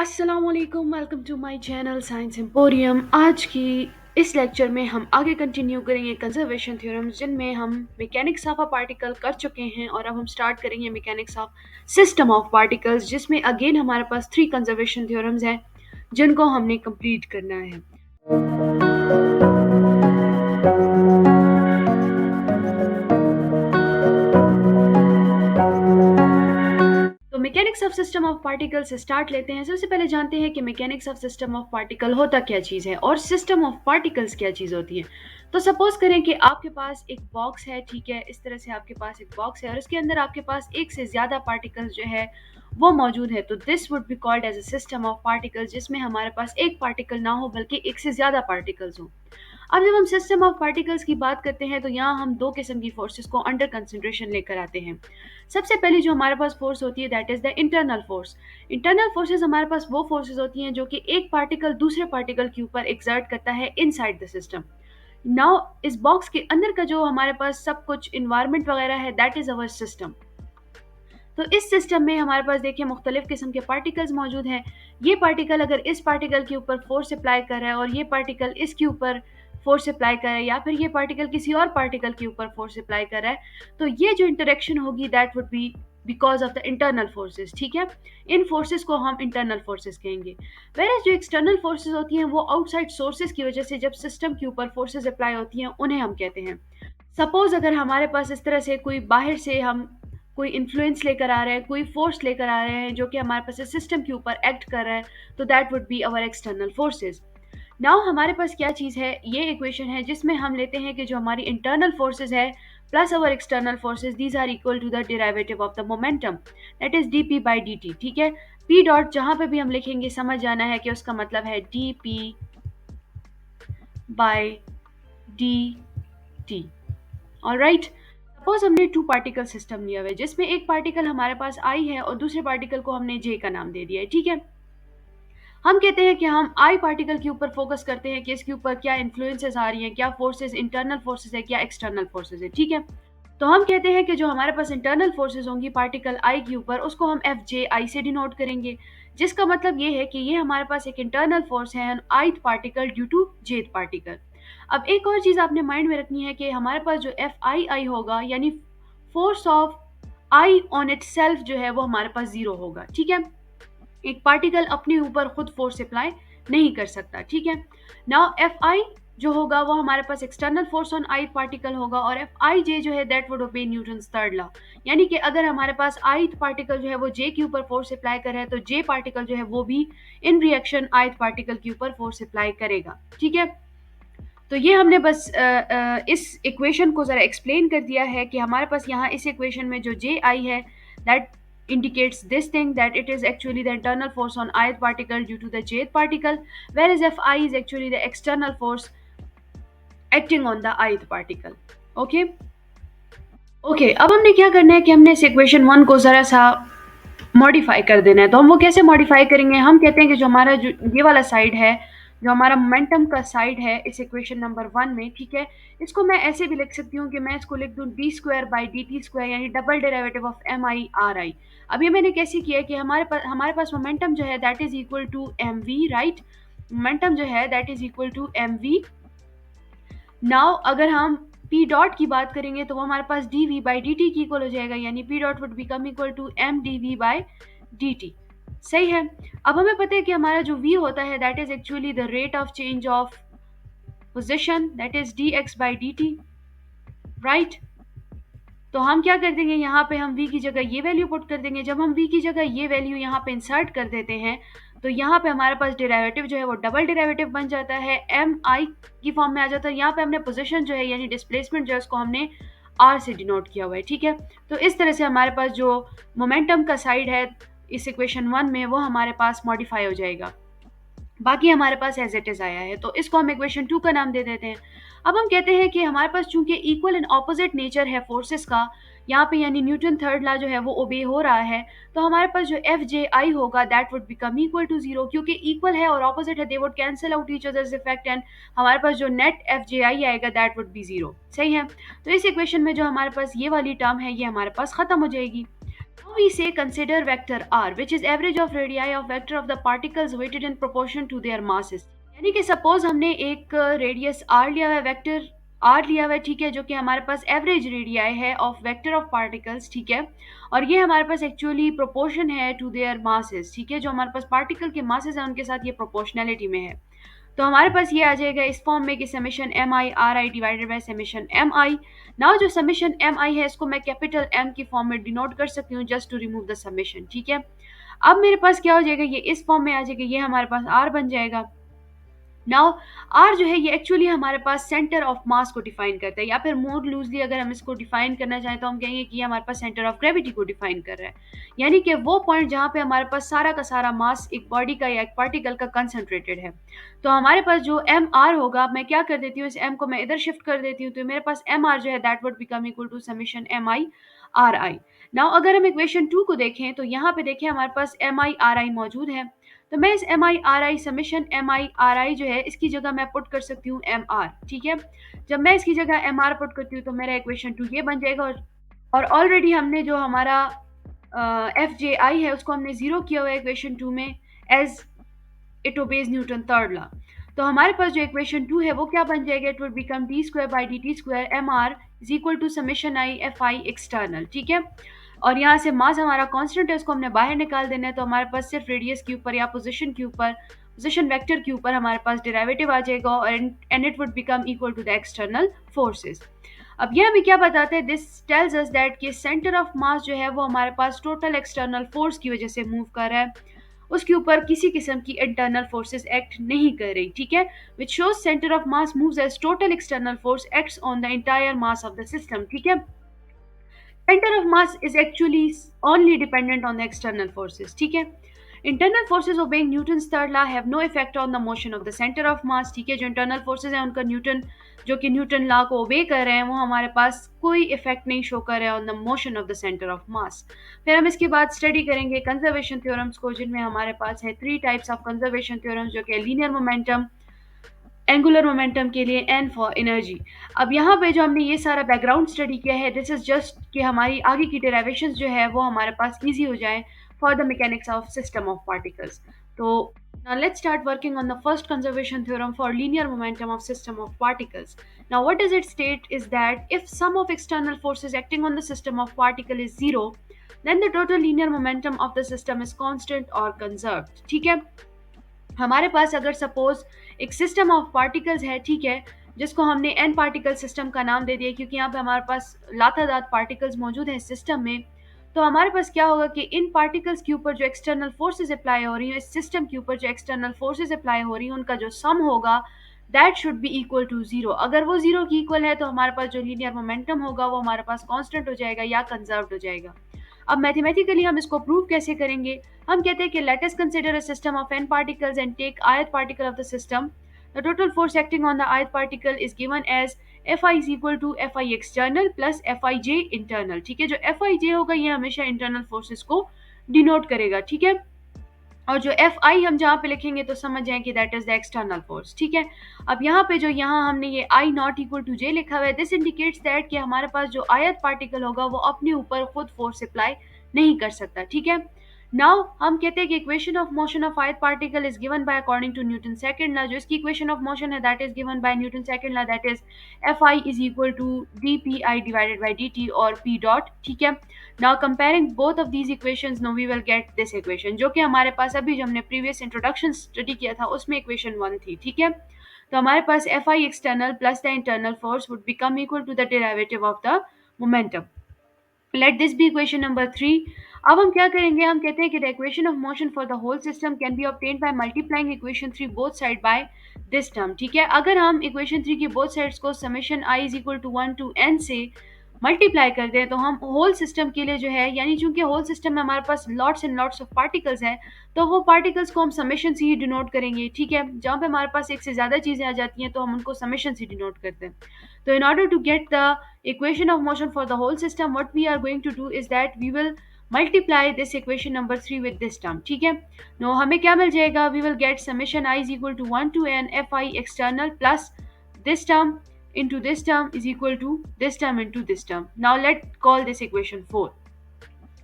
अस्सलामुअलैकुम, welcome to my channel science emporium. आज की इस लेक्चर में हम आगे कंटिन्यू करेंगे कंजर्वेशन थ्योरम्स, जिनमें हम मैकेनिक्स ऑफ अ पार्टिकल कर चुके हैं और अब हम स्टार्ट करेंगे mechanics of system of particles, जिसमें अगेन हमारे पास 3 कंजर्वेशन थ्योरम्स हैं जिनको हमने कंप्लीट करना है। तो mechanics of system of particle से स्टार्ट लेते हैं। सबसे पहले जानते हैं कि mechanics of system of particle होता क्या चीज़ है और सिस्टम ऑफ पार्टिकल्स क्या चीज़ होती है। तो सपोज करें कि आपके पास एक बॉक्स है, ठीक है, इस तरह से आपके पास एक बॉक्स है और इसके अंदर आपके पास एक से ज़्यादा पार्टिकल्स जो है वो मौजूद है। तो this would be called as a system of particles, जिसमें हमारे पास एक पार्टिकल ना हो बल्कि एक से ज़्यादा पार्टिकल्स हो। अब जब हम सिस्टम ऑफ पार्टिकल्स की बात करते हैं तो यहाँ हम दो किस्म की फोर्सेस को अंडर कंसिडरेशन लेकर आते हैं। सबसे पहली जो हमारे पास फोर्स होती है that is the internal force. Internal forces हमारे पास वो फोर्सेस होती हैं जो कि एक पार्टिकल दूसरे पार्टिकल के ऊपर एक्सर्ट करता है इनसाइड द सिस्टम। नाउ इस बॉक्स के अंदर का जो हमारे पास सब कुछ इन्वायरमेंट वगैरह है दैट इज अवर सिस्टम। तो इस सिस्टम में हमारे पास देखिए मुख्तलिफ किस्म के पार्टिकल्स मौजूद हैं। ये पार्टिकल अगर इस पार्टिकल के ऊपर फोर्स अप्लाई कर रहा है और ये पार्टिकल इसके ऊपर फोर्स अप्लाई कर रहा है, या फिर ये पार्टिकल किसी और पार्टिकल के ऊपर फोर्स अप्लाई कर रहा है, तो ये जो इंटरेक्शन होगी that would be because of the internal forces. ठीक है, इन फोर्सेस को हम इंटरनल फोर्सेस कहेंगे। वेयर जो एक्सटर्नल फोर्सेस होती हैं वो आउटसाइड सोर्सेज की वजह से जब सिस्टम के ऊपर फोर्सेस अप्लाई होती हैं उन्हें हम कहते हैं। सपोज अगर हमारे पास इस तरह से कोई बाहर से हम कोई इन्फ्लुएंस लेकर आ रहे हैं, कोई फोर्स लेकर आ रहे हैं जो कि हमारे पास सिस्टम के ऊपर एक्ट कर रहा है, तो that would be our external forces. Now हमारे पास क्या चीज़ है, ये इक्वेशन है जिसमें हम लेते हैं कि जो हमारी इंटरनल फोर्सेस है plus our external forces, these are equal to the derivative of the momentum, that is D P by D T. ठीक है, पी डॉट जहाँ पे भी हम लिखेंगे समझ जाना है कि उसका मतलब है D P by D T. Alright, suppose हमने टू पार्टिकल सिस्टम लिया हुआ है जिसमें एक पार्टिकल हमारे पास आई है और दूसरे पार्टिकल को हमने जे का नाम दे दिया है। ठीक है, हम कहते हैं कि हम आई पार्टिकल के ऊपर फोकस करते हैं कि इसके ऊपर क्या इन्फ्लुएंसेस आ रही हैं, क्या फोर्सेस इंटरनल फोर्सेस है, क्या एक्सटर्नल फोर्सेस है। ठीक है, तो हम कहते हैं कि जो हमारे पास इंटरनल फोर्सेस होंगी पार्टिकल आई के ऊपर, उसको हम एफ जे आई से डिनोट करेंगे, जिसका मतलब ये है कि ये हमारे पास एक इंटरनल फोर्स है आइथ पार्टिकल ड्यू टू जेथ पार्टिकल। अब एक और चीज़ आपने माइंड में रखनी है कि हमारे पास जो एफ आई आई होगा यानी force of I on it self जो है वो हमारे पास जीरो होगा। ठीक है, एक पार्टिकल अपने ऊपर खुद फोर्स अप्लाई नहीं कर सकता। ठीक है, नाउ एफ आई जो होगा वो हमारे पास external force on I particle होगा और एफ आई जे जो है that would obey Newton's third law. यानी कि अगर हमारे पास आई पार्टिकल जो है वो जे के ऊपर फोर्स अप्लाई कर रहा है तो जे पार्टिकल जो है वो भी इन रिएक्शन आई पार्टिकल के ऊपर फोर्स अप्लाई करेगा। ठीक है, तो ये हमने बस इस इक्वेशन को ज़रा एक्सप्लेन कर दिया है कि हमारे पास यहाँ इस इक्वेशन में जो जे आई है that indicates this thing that it is actually the internal force on ith particle due to the jth particle, whereas fi is actually the external force acting on the ith particle. okay okay, अब हमने क्या करना है कि हमने इस equation one को ज़रा सा मॉडिफाई कर देना है। तो हम वो कैसे मॉडिफाई करेंगे, हम कहते हैं कि जो हमारा जो ये वाला साइड है, जो हमारा मोमेंटम का साइड है इस इक्वेशन नंबर वन में, ठीक है, इसको मैं ऐसे भी लिख सकती हूँ कि मैं इसको लिख दूँ D square by D T square, यानी double derivative of M I R I. अब ये मैंने कैसे किया कि हमारे पास मोमेंटम जो है that is equal to M V, right, momentum जो है that is equal to M V. Now अगर हम पी डॉट की बात करेंगे तो वो हमारे पास D V by D T की इक्वल हो जाएगा, यानी P dot would become equal to M D V by D T. सही है, अब हमें पता है कि हमारा जो v होता है that is actually the rate of change of position, that is D x by D T, right. तो हम क्या कर देंगे, यहाँ पे हम v की जगह ये वैल्यू पुट कर देंगे। जब हम v की जगह ये वैल्यू यहाँ पे इंसर्ट कर देते हैं तो यहाँ पे हमारे पास डेरिवेटिव जो है वो डबल डेरिवेटिव बन जाता है, एम आई की फॉर्म में आ जाता है। यहाँ पे हमने पोजीशन जो है यानी डिस्प्लेसमेंट जो है उसको हमने r से डिनोट किया हुआ है। ठीक है, तो इस तरह से हमारे पास जो मोमेंटम का साइड है इस इक्वेशन वन में वो हमारे पास मॉडिफाई हो जाएगा, बाकी हमारे पास एज इट इज आया है, तो इसको हम इक्वेशन टू का नाम दे देते हैं। अब हम कहते हैं कि हमारे पास चूंकि इक्वल एंड ऑपोजिट नेचर है फोर्सेस का यहाँ पे, यानी न्यूटन थर्ड लॉ जो है वो ओबे हो रहा है, तो हमारे पास जो एफ जे आई होगा that would become equal to zero, क्योंकि इक्वल है और ऑपोजिट है, they would cancel out each other's effect and हमारे पास जो नेट एफ जे आई आएगा दैट वुड बी जीरो। सही है, तो इस इक्वेशन में जो हमारे पास ये वाली टर्म है ये हमारे पास खत्म हो जाएगी। Now we say consider vector r, which is average of radii of vector of the particles weighted in proportion to their masses. यानी कि सपोज हमने एक रेडियस r लिया हुआ है, वेक्टर r लिया हुआ है, ठीक है, जो कि हमारे पास एवरेज रेडियाई है ऑफ वेक्टर ऑफ पार्टिकल्स, ठीक है, और ये हमारे पास एक्चुअली प्रोपोर्शन है टू देयर मासेस, ठीक है, जो हमारे पास पार्टिकल के मासेस हैं उनके साथ ये प्रोपोर्शनैलिटी में है। तो हमारे पास ये आ जाएगा इस फॉर्म में कि summation M I R I divided by summation M I. Now जो समेशन एम आई है इसको मैं कैपिटल एम की फॉर्म में डिनोट कर सकती हूँ just to remove the summation, ठीक है। अब मेरे पास क्या हो जाएगा, ये इस फॉर्म में आ जाएगा, ये हमारे पास आर बन जाएगा। नाउ आर जो है ये एक्चुअली हमारे पास सेंटर ऑफ मास को डिफाइन करता है, या फिर मोर लूजली अगर हम इसको डिफाइन करना चाहें तो हम कहेंगे कि ये हमारे पास सेंटर ऑफ ग्रेविटी को डिफाइन कर रहा है, यानी कि वो पॉइंट जहाँ पे हमारे पास सारा का सारा मास एक बॉडी का या एक पार्टिकल का कंसंट्रेटेड है। तो हमारे पास जो एम आर होगा, मैं क्या कर देती हूँ, इस एम को मैं इधर शिफ्ट कर देती हूँ, तो मेरे पास एम आर जो है that would become equal to summation M I R I. Now अगर हम इक्वेशन 2 को देखें तो यहाँ पे देखें हमारे पास एम आई आर आई मौजूद है, तो मैं इस M I R I summation M I R I जो है इसकी जगह मैं पुट कर सकती हूँ एम आर, ठीक है। जब मैं इसकी जगह एम आर पुट करती हूँ तो मेरा इक्वेशन 2 ये बन जाएगा, और ऑलरेडी हमने जो हमारा एफ जे आई है उसको हमने जीरो किया हुआ है इक्वेशन 2 में as it obeys Newton third law. तो हमारे पास जो इक्वेशन 2 है वो क्या बन जाएगा, it would become D square by D T square M R is equal to summation I F I external, ठीक है। और यहाँ से मास हमारा कांस्टेंट है उसको हमने बाहर निकाल देना है, तो हमारे पास सिर्फ रेडियस के ऊपर या पोजीशन के ऊपर, पोजीशन वेक्टर के ऊपर हमारे पास डेरिवेटिव आ जाएगा और and it would become equal to the external forces. अब यह हमें क्या बताता है, दिस टेल्स अस दैट कि सेंटर ऑफ मास जो है वो हमारे पास टोटल एक्सटर्नल फोर्स की वजह से मूव कर रहा है, उसके ऊपर किसी किस्म की इंटरनल फोर्सेस एक्ट नहीं कर रही, ठीक है, which shows centre of mass moves as total external force acts on the entire mass of the system, ठीक है। Center of mass is actually only dependent on the external forces, ठीक है। Internal forces obeying Newton's third law have no effect on the motion of the center of mass, ठीक है। जो internal forces हैं उनका Newton जो कि Newton law को ओबे कर रहे हैं वो हमारे पास कोई इफेक्ट नहीं शो कर रहे हैं on the motion of the centre of मास। फिर हम इसके बाद स्टडी करेंगे कंजर्वेशन थ्योरम्स को, जिनमें हमारे पास है 3 टाइप्स ऑफ कंजर्वेशन थ्योरम्स, जो कि लीनियर मोमेंटम, एंगुलर मोमेंटम के लिए एन फॉर एनर्जी। अब यहाँ पे जो हमने ये सारा बैकग्राउंड स्टडी किया है, दिस इज जस्ट कि हमारी आगे की डेरिवेशंस जो है वो हमारे पास इजी हो जाए for the mechanics of system of particles. तो now let's start working on the first conservation theorem for linear momentum of system of particles. Now what does it state is that if sum of external forces acting on the system of particle is zero, then the total linear momentum of the system is constant or conserved, ठीक है। हमारे पास अगर suppose एक system of particles है, ठीक है, जिसको हमने एन पार्टिकल सिस्टम का नाम दे दिया क्योंकि यहाँ पे हमारे पास लातादाद पार्टिकल्स मौजूद हैं इस सिस्टम में। तो हमारे पास क्या होगा कि इन पार्टिकल्स के ऊपर जो एक्सटर्नल फोर्सेज अप्लाई हो रही हैं, इस सिस्टम के ऊपर जो एक्सटर्नल फोर्सेज अप्लाई हो रही हैं, उनका जो सम होगा that should be equal to zero. अगर वो जीरो की इक्वल है तो हमारे पास जो लीनियर मोमेंटम होगा वो हमारे पास कांस्टेंट हो जाएगा या कंजर्व्ड हो जाएगा। अब मैथमेटिकली हम इसको प्रूव कैसे करेंगे, हम कहते हैं कि let us consider a system of n particles and take ith particle of the system. The total force acting on the ith particle is given as Fi is equal to Fi external plus Fij internal, ठीक है। जो Fij होगा ये हमेशा internal forces को denote करेगा, ठीक है, और जो एफ आई हम जहाँ पे लिखेंगे तो समझ जाएं कि that is the external force, ठीक है। अब यहाँ पे जो यहाँ हमने ये आई नॉट इक्वल टू जे लिखा हुआ है, दिस इंडिकेट्स दैट कि हमारे पास जो आयत पार्टिकल होगा वो अपने ऊपर खुद फोर्स अप्लाई नहीं कर सकता, ठीक है। नाउ हम कहते हैं कि equation of motion of ith particle is given by according to Newton second law. जो इसकी इक्वेशन ऑफ मोशन है that is given by Newton second law, that is F I is equal to D P I divided by D T और P dot, ठीक है। Now comparing both of these equations, no we will get this equation, जो कि हमारे पास अभी जो हमने previous introduction study किया था उसमें इक्वेशन 1 थी, ठीक है। तो हमारे पास F I external plus the internal force would become equal to the derivative of the momentum. Let this be equation number 3। अब हम क्या करेंगे, हम कहते हैं कि the equation of motion for the whole system can be obtained by multiplying equation 3 both side by this term, ठीक है। अगर हम इक्वेशन 3 की बोथ साइड्स को summation I is equal to 1 to n से मल्टीप्लाई कर दें तो हम होल सिस्टम के लिए जो है, यानी चूंकि होल सिस्टम में हमारे पास lots and lots of particles हैं, तो वो पार्टिकल्स को हम समेशन से ही डिनोट करेंगे, ठीक है। जहाँ पे हमारे पास एक से ज़्यादा चीज़ें आ जाती हैं तो हम उनको समेशन से डिनोट करते हैं। तो in order to get the equation of motion for the whole system, what we are going to do is that we will multiply this equation number 3 with this term, ठीक है। No हमें क्या मिल जाएगा, we will get summation I is equal to 1 to n fi external plus this term into this term is equal to this term into this term. Now let's call this equation 4.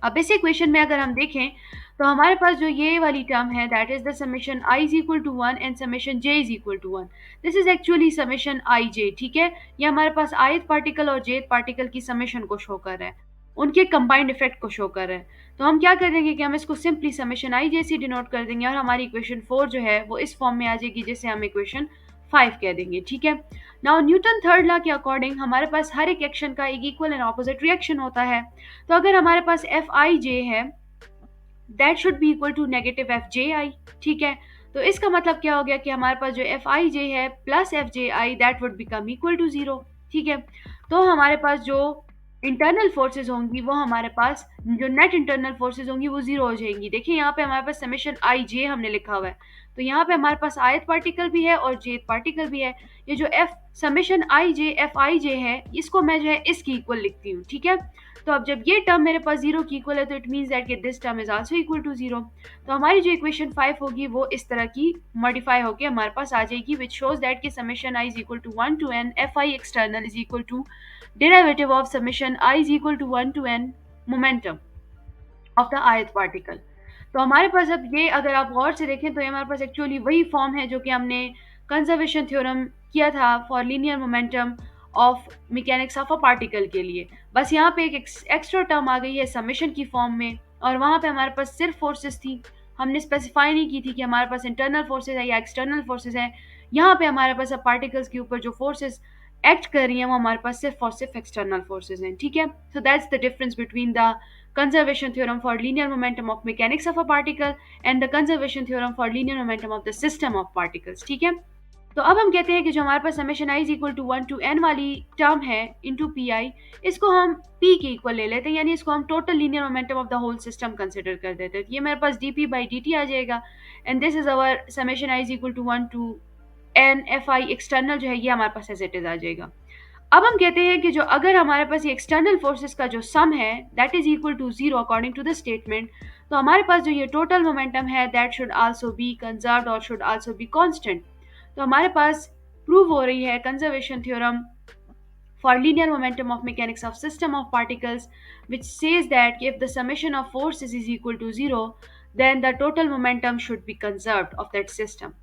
अब इस equation में अगर हम देखें तो हमारे पास जो ये वाली टर्म है that is the summation I is equal to one and summation J is equal to one. This is actually summation I J, ठीक है। ये हमारे पास ith पार्टिकल और jth पार्टिकल की समेशन को शो कर रहा है, उनके कंबाइंड इफेक्ट को शो कर रहा है। तो हम क्या करेंगे कि हम इसको सिंपली समेशन आई जे से डिनोट कर देंगे और हमारी इक्वेशन 4 जो है वो इस फॉर्म में आ जाएगी जिसे हम इक्वेशन 5 कह देंगे, ठीक है। नाउ न्यूटन थर्ड लॉ के अकॉर्डिंग हमारे पास हर एक एक्शन का एक इक्वल एंड ऑपोजिट रिएक्शन होता है। तो अगर हमारे पास एफ आई जे है that should be equal to negative F J I, ठीक है। तो इसका मतलब क्या हो गया कि हमारे पास जो एफ आई जे है plus F J I that would become equal to zero, ठीक है। तो हमारे पास जो इंटरनल फोर्सेज होंगी वो हमारे पास जो नेट इंटरनल फोर्सेज होंगी वो जीरो हो जाएंगी। देखिए यहाँ पे हमारे पास समेशन आई जे हमने लिखा हुआ है, तो यहाँ पे हमारे पास आयत पार्टिकल भी है और जेथ पार्टिकल भी है। ये जो F summation I J F I J है इसको मैं जो है इसकी इक्वल लिखती हूँ, ठीक है। तो अब जब ये टर्म मेरे पास जीरो की इक्वल है तो इट मीन्स दैट कि this term is also equal to zero. तो हमारी जो इक्वेशन 5 होगी वो इस तरह की मॉडिफाई होकर हमारे पास आ जाएगी, विच शोज दैट कि summation I is equal to 1 to n F I external is equal to derivative of summation I is equal to 1 to n momentum of the ith particle. तो हमारे पास अब ये अगर आप गौर से देखें तो ये हमारे पास एक्चुअली वही फॉर्म है जो कि हमने कंजर्वेशन थ्योरम किया था for linear momentum of mechanics of a particle के लिए। बस यहाँ पे एक एक्स्ट्रा टर्म आ गई है समेशन की फॉर्म में, और वहाँ पे हमारे पास सिर्फ फोर्सेस थी, हमने स्पेसिफाई नहीं की थी कि हमारे पास इंटरनल फोर्सेज है या एक्सटर्नल फोर्सेज है। यहाँ पे हमारे पास अब पार्टिकल्स के ऊपर जो फोर्सेज एक्ट कर रही हैं वो हमारे पास सिर्फ और सिर्फ एक्सटर्नल फोर्सेज हैं, ठीक है। So that's the difference between the conservation theorem for linear momentum of mechanics of a particle and the conservation theorem for linear momentum of the system of particles, ठीक है। तो अब हम कहते हैं कि जो हमारे पास summation I is equal to 1 to n वाली टर्म है इनटू पी आई, इसको हम p के इक्वल ले लेते हैं, यानी इसको हम total linear momentum of the whole system consider कर देते हैं। ये मेरे पास dp बाई dt आ जाएगा and this is our summation I is equal to 1 to n F I external जो है ये हमारे पास एज इट इज आ जाएगा। अब हम कहते हैं कि जो अगर हमारे पास ये एक्सटर्नल फोर्सेस का जो सम है that is equal to zero according to the statement, तो हमारे पास जो ये टोटल मोमेंटम है that should also be conserved और शुड आल्सो बी कांस्टेंट। तो हमारे पास प्रूव हो रही है conservation theorem for linear momentum of mechanics of system of particles, which says that if the summation of forces is equal to zero then the total momentum should be conserved of that system।